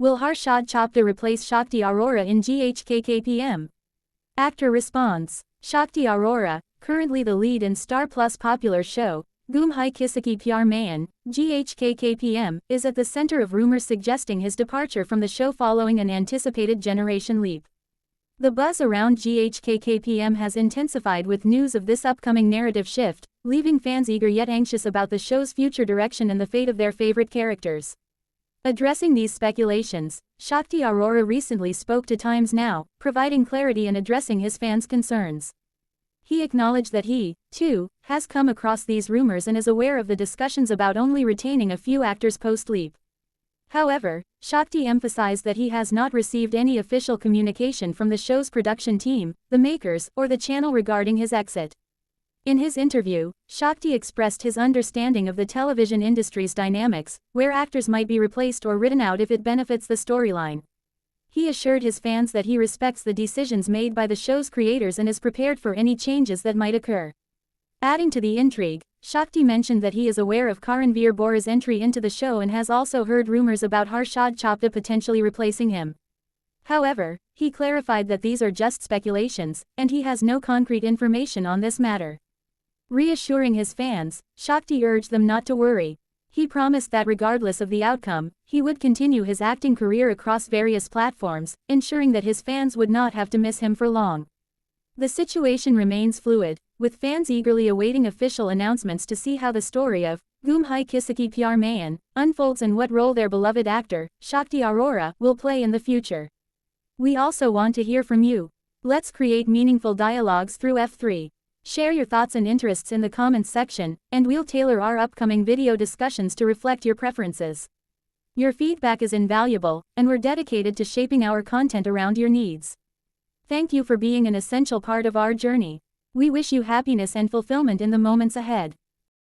Will Harshad Chopda replace Shakti Arora in GHKKPM? Actor responds. Shakti Arora, currently the lead in Star Plus popular show, Ghum Kisikey Pyaar Meiin, GHKKPM, is at the center of rumors suggesting his departure from the show following an anticipated generation leap. The buzz around GHKKPM has intensified with news of this upcoming narrative shift, leaving fans eager yet anxious about the show's future direction and the fate of their favorite characters. Addressing these speculations, Shakti Arora recently spoke to Times Now, providing clarity and addressing his fans' concerns. He acknowledged that he, too, has come across these rumors and is aware of the discussions about only retaining a few actors post-leap. However, Shakti emphasized that he has not received any official communication from the show's production team, the makers, or the channel regarding his exit. In his interview, Shakti expressed his understanding of the television industry's dynamics, where actors might be replaced or written out if it benefits the storyline. He assured his fans that he respects the decisions made by the show's creators and is prepared for any changes that might occur. Adding to the intrigue, Shakti mentioned that he is aware of Karanveer Bora's entry into the show and has also heard rumors about Harshad Chopda potentially replacing him. However, he clarified that these are just speculations, and he has no concrete information on this matter. Reassuring his fans, Shakti urged them not to worry. He promised that regardless of the outcome, he would continue his acting career across various platforms, ensuring that his fans would not have to miss him for long. The situation remains fluid, with fans eagerly awaiting official announcements to see how the story of Ghum Kisikey Pyaar Meiin unfolds and what role their beloved actor, Shakti Arora, will play in the future. We also want to hear from you. Let's create meaningful dialogues through F3. Share your thoughts and interests in the comments section, and we'll tailor our upcoming video discussions to reflect your preferences. Your feedback is invaluable, and we're dedicated to shaping our content around your needs. Thank you for being an essential part of our journey. We wish you happiness and fulfillment in the moments ahead.